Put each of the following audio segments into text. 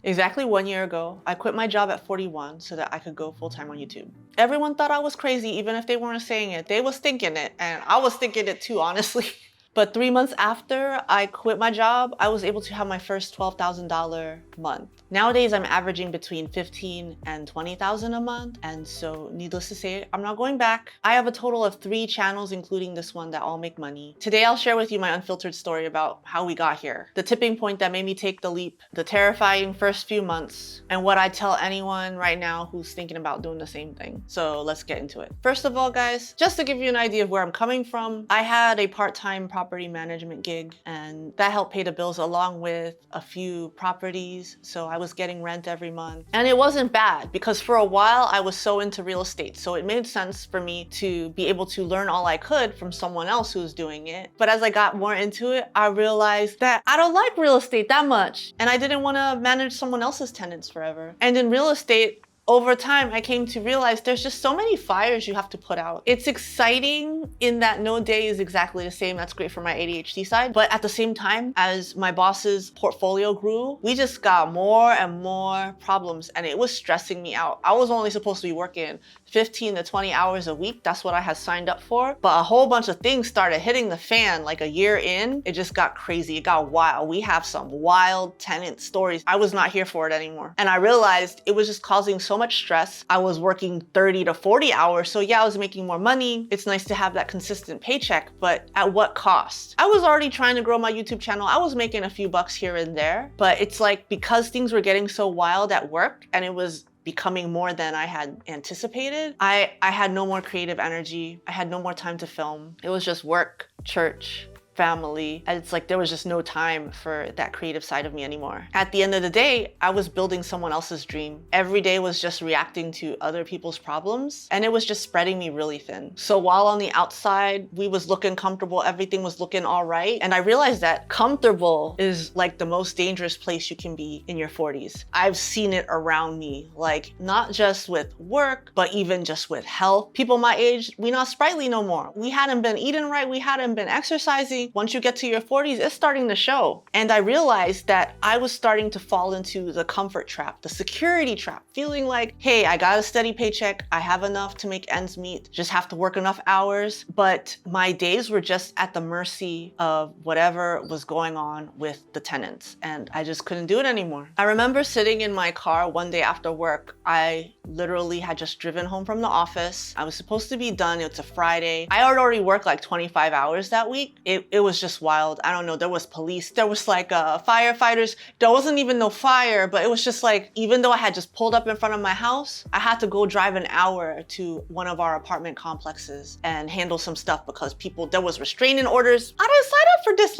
Exactly 1 year ago, I quit my job at 41 so that I could go full-time on YouTube. Everyone thought I was crazy, even if they weren't saying it. They was thinking it, and I was thinking it too, honestly. But 3 months after I quit my job, I was able to have my first $12,000 month. Nowadays, I'm averaging between 15 and 20,000 a month. And so needless to say, I'm not going back. I have a total of 3 channels, including this one, that all make money. Today, I'll share with you my unfiltered story about how we got here, the tipping point that made me take the leap, the terrifying first few months, and what I tell anyone right now who's thinking about doing the same thing. So let's get into it. First of all, guys, just to give you an idea of where I'm coming from, I had a part-time property management gig, and that helped pay the bills along with a few properties. So I was getting rent every month, and it wasn't bad because for a while I was so into real estate. So it made sense for me to be able to learn all I could from someone else who's doing it. But as I got more into it, I realized that I don't like real estate that much, and I didn't want to manage someone else's tenants forever. And in real estate, over time, I came to realize there's just so many fires you have to put out. It's exciting in that no day is exactly the same. That's great for my ADHD side. But at the same time, as my boss's portfolio grew, we just got more and more problems, and it was stressing me out. I was only supposed to be working 15 to 20 hours a week. That's what I had signed up for. But a whole bunch of things started hitting the fan like a year in. It just got crazy. It got wild. We have some wild tenant stories. I was not here for it anymore. And I realized it was just causing so much stress. I was working 30 to 40 hours. So yeah, I was making more money. It's nice to have that consistent paycheck, but at what cost? I was already trying to grow my YouTube channel. I was making a few bucks here and there, but it's like because things were getting so wild at work and it was becoming more than I had anticipated, I had no more creative energy. I had no more time to film. It was just work, church, family, and it's like there was just no time for that creative side of me anymore. At the end of the day, I was building someone else's dream. Every day was just reacting to other people's problems, and it was just spreading me really thin. So while on the outside, we was looking comfortable, everything was looking all right, and I realized that comfortable is like the most dangerous place you can be in your 40s. I've seen it around me, like not just with work, but even just with health. People my age, we not sprightly no more. We hadn't been eating right, we hadn't been exercising. Once you get to your 40s, it's starting to show. And I realized that I was starting to fall into the comfort trap, the security trap, feeling like, hey, I got a steady paycheck. I have enough to make ends meet, just have to work enough hours. But my days were just at the mercy of whatever was going on with the tenants. And I just couldn't do it anymore. I remember sitting in my car one day after work. I literally had just driven home from the office. I was supposed to be done. It's a Friday. I had already worked like 25 hours that week. It was just wild. I don't know. There was police. There was like firefighters. There wasn't even no fire, but it was just like, even though I had just pulled up in front of my house, I had to go drive an hour to one of our apartment complexes and handle some stuff because there was restraining orders. I didn't sign up for this.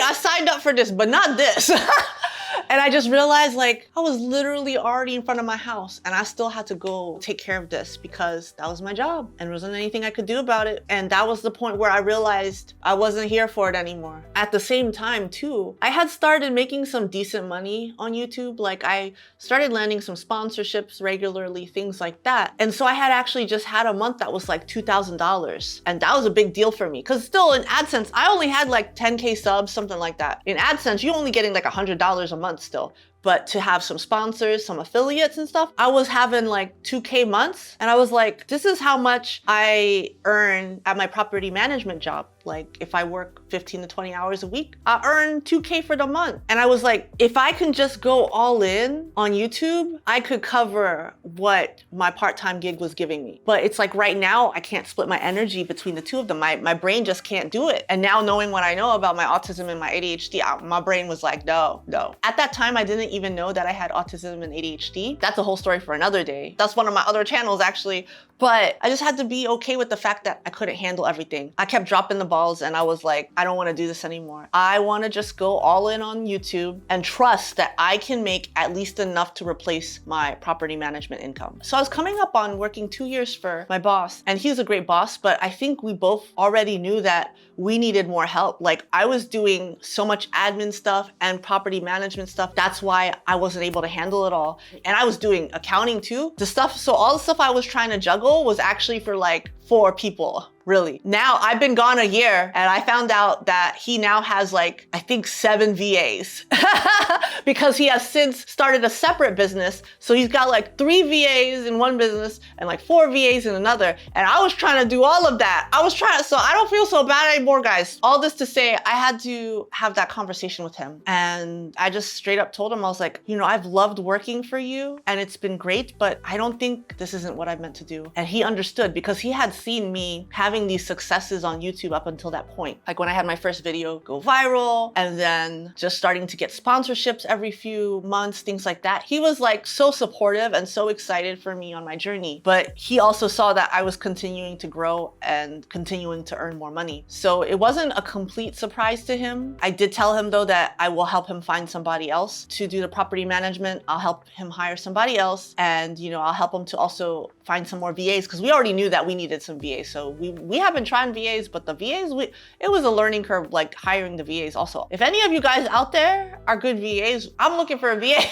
I signed up for this, but not this. And I just realized like I was literally already in front of my house and I still had to go take care of this because that was my job and there wasn't anything I could do about it. And that was the point where I realized I wasn't here for it anymore. At the same time too, I had started making some decent money on YouTube. Like I started landing some sponsorships regularly, things like that. And so I had actually just had a month that was like $2,000. And that was a big deal for me because still in AdSense, I only had like 10K subs, something like that. In AdSense, you're only getting like $100 a month still. But to have some sponsors, some affiliates and stuff, I was having like 2K months. And I was like, this is how much I earn at my property management job. Like if I work 15 to 20 hours a week, I earn 2K for the month. And I was like, if I can just go all in on YouTube, I could cover what my part-time gig was giving me. But it's like right now, I can't split my energy between the two of them. My brain just can't do it. And now knowing what I know about my autism and my ADHD, my brain was like, no. At that time, I didn't even know that I had autism and ADHD. That's a whole story for another day. That's one of my other channels actually. But I just had to be okay with the fact that I couldn't handle everything. I kept dropping the balls and I was like, I don't want to do this anymore. I want to just go all in on YouTube and trust that I can make at least enough to replace my property management income. So I was coming up on working 2 years for my boss, and he's a great boss, but I think we both already knew that we needed more help. Like I was doing so much admin stuff and property management stuff. That's why I wasn't able to handle it all. And I was doing accounting too. So all the stuff I was trying to juggle was actually for like 4 people, really. Now I've been gone a year and I found out that he now has like, I think 7 VAs because he has since started a separate business. So he's got like 3 VAs in one business and like 4 VAs in another. And I was trying to do all of that. So I don't feel so bad anymore, guys. All this to say, I had to have that conversation with him. And I just straight up told him, I was like, you know, I've loved working for you and it's been great, but I don't think this isn't what I meant to do. And he understood because he had seen me having these successes on YouTube up until that point. Like when I had my first video go viral and then just starting to get sponsorships every few months, things like that. He was like so supportive and so excited for me on my journey. But he also saw that I was continuing to grow and continuing to earn more money. So it wasn't a complete surprise to him. I did tell him though that I will help him find somebody else to do the property management. I'll help him hire somebody else. And, you know, I'll help him to also find some more VAs because we already knew that we needed some VAs. So we have been trying VAs, but the VAs, it was a learning curve, like hiring the VAs also. If any of you guys out there are good VAs, I'm looking for a VA.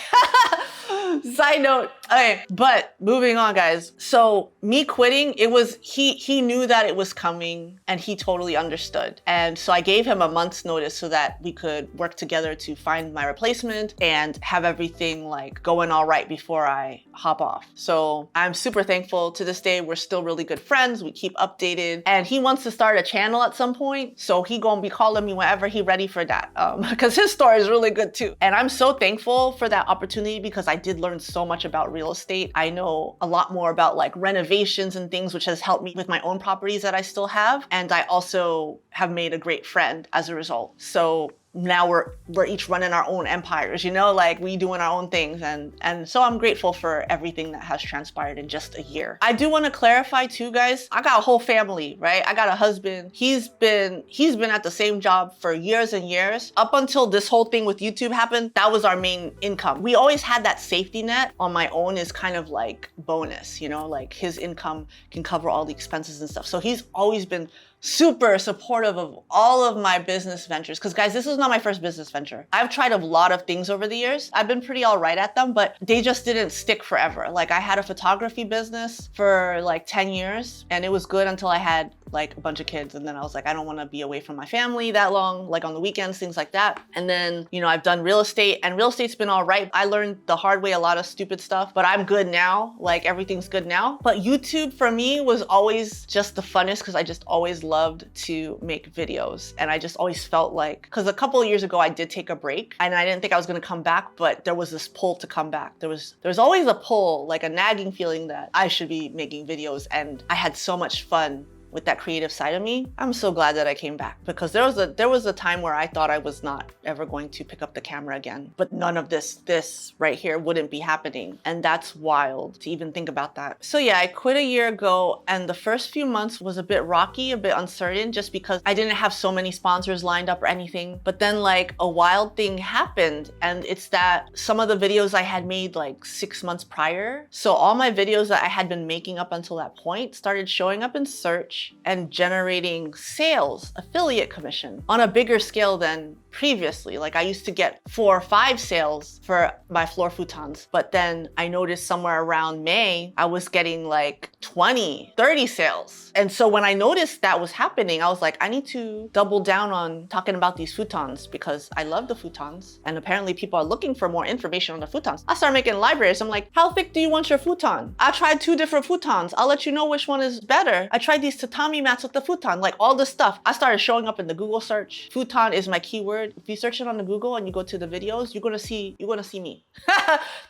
Side note. Okay, but moving on, guys. So me quitting, it was, he knew that it was coming and he totally understood. And so I gave him a month's notice so that we could work together to find my replacement and have everything like going all right before I hop off. So I'm super thankful. To this day, we're still really good friends. We keep updated and he wants to start a channel at some point. So he gonna be calling me whenever he ready for that. Because his story is really good too. And I'm so thankful for that opportunity because I did learn so much about real estate. I know a lot more about like renovations and things, which has helped me with my own properties that I still have. And I also have made a great friend as a result. So now we're each running our own empires, you know, like we doing our own things. And so I'm grateful for everything that has transpired in just a year. I do want to clarify too, guys, I got a whole family, right? I got a husband. He's been at the same job for years and years. Up until this whole thing with YouTube happened, that was our main income. We always had that safety net. On my own is kind of like bonus, you know, like his income can cover all the expenses and stuff. So he's always been super supportive of all of my business ventures. Because guys, this is not my first business venture. I've tried a lot of things over the years. I've been pretty all right at them, but they just didn't stick forever. Like I had a photography business for like 10 years and it was good until I had like a bunch of kids. And then I was like, I don't want to be away from my family that long, like on the weekends, things like that. And then, you know, I've done real estate and real estate's been all right. I learned the hard way, a lot of stupid stuff, but I'm good now. Like everything's good now. But YouTube for me was always just the funnest because I just always loved to make videos. And I just always felt like, because a couple of years ago, I did take a break and I didn't think I was going to come back, but there was this pull to come back. There's always a pull, like a nagging feeling that I should be making videos. And I had so much fun with that creative side of me. I'm so glad that I came back because there was a time where I thought I was not ever going to pick up the camera again, but none of this right here wouldn't be happening. And that's wild to even think about that. So yeah, I quit a year ago and the first few months was a bit rocky, a bit uncertain just because I didn't have so many sponsors lined up or anything. But then like a wild thing happened and it's that some of the videos I had made like 6 months prior. So all my videos that I had been making up until that point started showing up in search and generating sales, affiliate commission on a bigger scale than previously. Like I used to get 4 or 5 sales for my floor futons, but then I noticed somewhere around May, I was getting like 20, 30 sales. And so when I noticed that was happening, I was like, I need to double down on talking about these futons because I love the futons. And apparently people are looking for more information on the futons. I started making libraries. I'm like, how thick do you want your futon? I tried 2 different futons. I'll let you know which one is better. I tried these tatami mats with the futon, like all this stuff. I started showing up in the Google search. Futon is my keyword. If you search it on the Google and you go to the videos, you're gonna see me.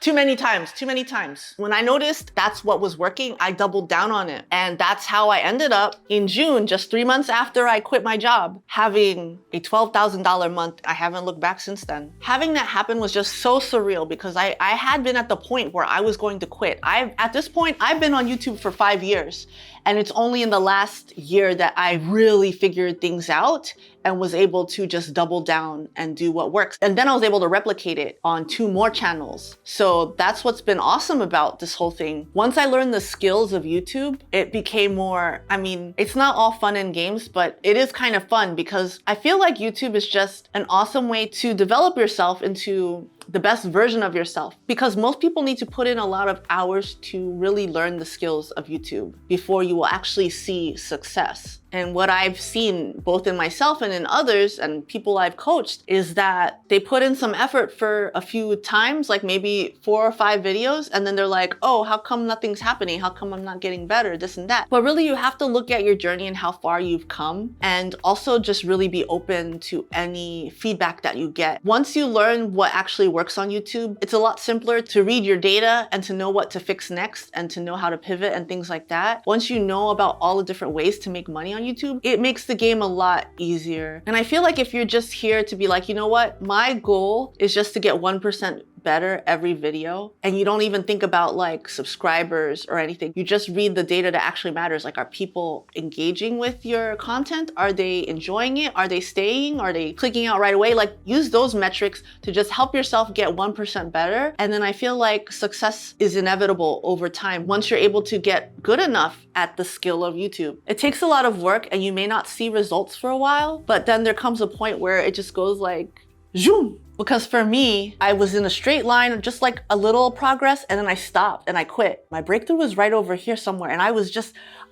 Too many times. When I noticed that's what was working, I doubled down on it. And that's how I ended up in June, just 3 months after I quit my job, having a $12,000 month. I haven't looked back since then. Having that happen was just so surreal because I had been at the point where I was going to quit. At this point, I've been on YouTube for 5 years. And it's only in the last year that I really figured things out and was able to just double down and do what works. And then I was able to replicate it on 2 more channels. So that's what's been awesome about this whole thing. Once I learned the skills of YouTube, it became more, I mean, it's not all fun and games, but it is kind of fun because I feel like YouTube is just an awesome way to develop yourself into the best version of yourself, because most people need to put in a lot of hours to really learn the skills of YouTube before you will actually see success. And what I've seen both in myself and in others and people I've coached is that they put in some effort for a few times, like maybe 4 or 5 videos, and then they're like, oh, how come nothing's happening? How come I'm not getting better? This and that. But really, you have to look at your journey and how far you've come, and also just really be open to any feedback that you get. Once you learn what actually works on YouTube, it's a lot simpler to read your data and to know what to fix next and to know how to pivot and things like that. Once you know about all the different ways to make money on YouTube, it makes the game a lot easier. And I feel like if you're just here to be like, you know what, my goal is just to get 1% better every video, and you don't even think about like subscribers or anything, you just read the data that actually matters. Like, are people engaging with your content? Are they enjoying it? Are they staying? Are they clicking out right away? Like, use those metrics to just help yourself get 1% better. And then I feel like success is inevitable over time once you're able to get good enough at the skill of YouTube. It takes a lot of work and you may not see results for a while, but then there comes a point where it just goes like, zoom. Because for me, I was in a straight line, just like a little progress, and then I stopped and I quit. My breakthrough was right over here somewhere, and I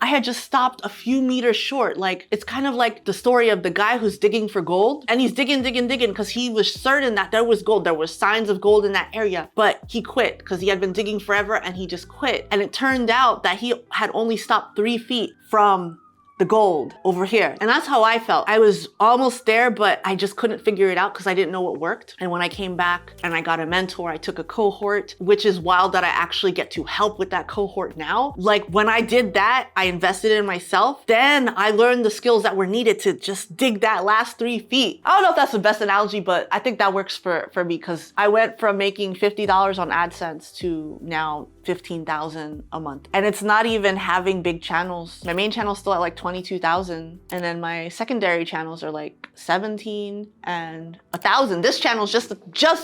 had just stopped a few meters short. Like, it's kind of like the story of the guy who's digging for gold, and he's digging because he was certain that there was gold. There was signs of gold in that area, but he quit because he had been digging forever and he just quit. And it turned out that he had only stopped 3 feet from the gold over here. And that's how I felt. I was almost there, but I just couldn't figure it out because I didn't know what worked. And when I came back and I got a mentor, I took a cohort, which is wild that I actually get to help with that cohort now. Like, when I did that, I invested in myself. Then I learned the skills that were needed to just dig that last 3 feet. I don't know if that's the best analogy, but I think that works for me, because I went from making $50 on AdSense to now 15,000 a month. And it's not even having big channels. My main channel's still at like 22,000. And then my secondary channels are like 17 and 1,000. This channel's just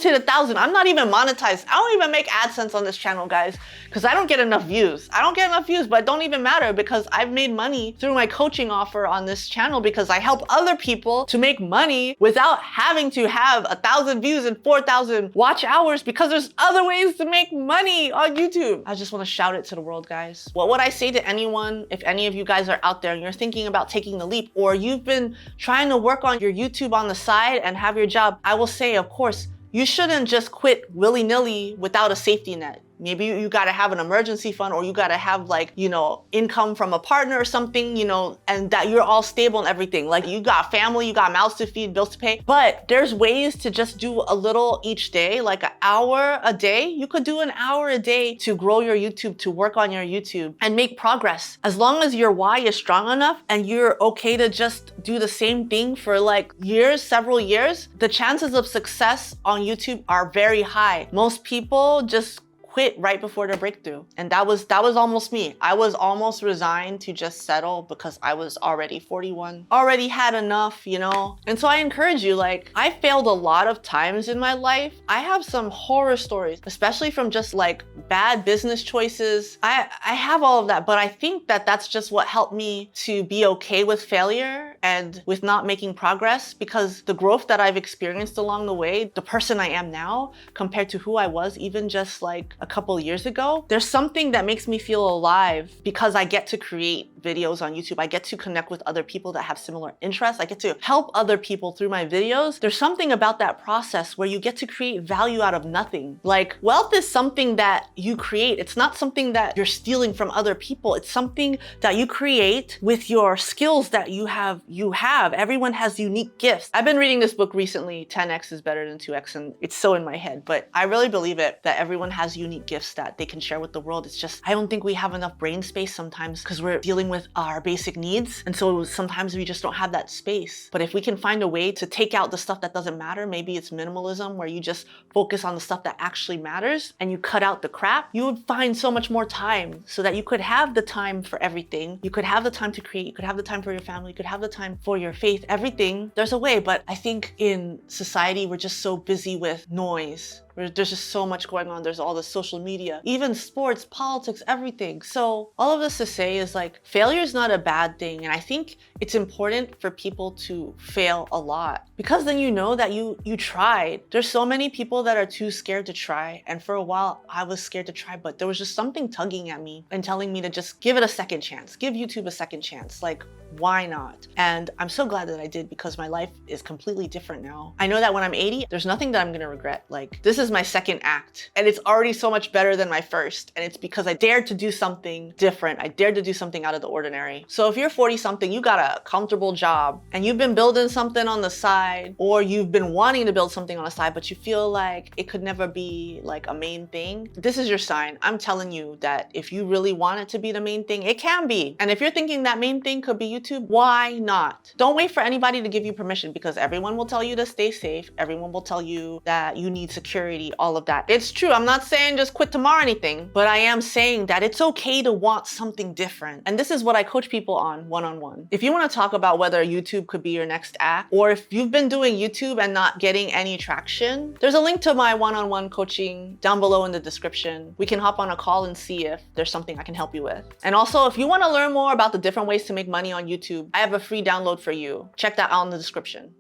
hit 1,000. I'm not even monetized. I don't even make AdSense on this channel, guys, because I don't get enough views. I don't get enough views, but it don't even matter because I've made money through my coaching offer on this channel because I help other people to make money without having to have 1,000 views and 4,000 watch hours, because there's other ways to make money on YouTube. I just want to shout it to the world, guys. What would I say to anyone, if any of you guys are out there and you're thinking about taking the leap, or you've been trying to work on your YouTube on the side and have your job? I will say, of course, you shouldn't just quit willy-nilly without a safety net. Maybe you gotta have an emergency fund, or you gotta have, like, you know, income from a partner or something, you know, and that you're all stable and everything. Like, you got family, you got mouths to feed, bills to pay. But there's ways to just do a little each day, like an hour a day. You could do an hour a day to grow your YouTube, to work on your YouTube and make progress. As long as your why is strong enough and you're okay to just do the same thing for like years, several years, the chances of success on YouTube are very high. Most people just quit right before their breakthrough. And that was almost me. I was almost resigned to just settle because I was already 41, already had enough, you know? And so I encourage you, like, I failed a lot of times in my life. I have some horror stories, especially from just like bad business choices. I have all of that, but I think that that's just what helped me to be okay with failure and with not making progress, because the growth that I've experienced along the way, the person I am now compared to who I was even just like a couple of years ago, there's something that makes me feel alive because I get to create videos on YouTube. I get to connect with other people that have similar interests. I get to help other people through my videos. There's something about that process where you get to create value out of nothing. Like, wealth is something that you create. It's not something that you're stealing from other people. It's something that you create with your skills that you have. Everyone has unique gifts. I've been reading this book recently, 10x is better than 2x, and it's so in my head, but I really believe it, that everyone has unique gifts that they can share with the world. It's just, I don't think we have enough brain space sometimes because we're dealing with our basic needs. And so sometimes we just don't have that space. But if we can find a way to take out the stuff that doesn't matter, maybe it's minimalism where you just focus on the stuff that actually matters and you cut out the crap, you would find so much more time so that you could have the time for everything. You could have the time to create, you could have the time for your family, you could have the time for your faith, everything. There's a way, but I think in society, we're just so busy with noise. There's just so much going on. There's all the social media, even sports, politics, everything. So all of this to say is, like, failure is not a bad thing. And I think it's important for people to fail a lot, because then you know that you tried. There's so many people that are too scared to try. And for a while I was scared to try, but there was just something tugging at me and telling me to just give it a second chance, give YouTube a second chance. Like, Why not? And I'm so glad that I did, because my life is completely different now. I know that when I'm 80, there's nothing that I'm gonna regret. Like, this is my second act and it's already so much better than my first. And it's because I dared to do something different. I dared to do something out of the ordinary. So if you're 40 something, you got a comfortable job and you've been building something on the side, or you've been wanting to build something on the side, but you feel like it could never be like a main thing, this is your sign. I'm telling you that if you really want it to be the main thing, it can be. And if you're thinking that main thing could be YouTube, why not? Don't wait for anybody to give you permission, because everyone will tell you to stay safe. Everyone will tell you that you need security, all of that. It's true. I'm not saying just quit tomorrow or anything, but I am saying that it's okay to want something different. And this is what I coach people on one-on-one. If you want to talk about whether YouTube could be your next act, or if you've been doing YouTube and not getting any traction, there's a link to my one-on-one coaching down below in the description. We can hop on a call and see if there's something I can help you with. And also, if you want to learn more about the different ways to make money on YouTube, I have a free download for you. Check that out in the description.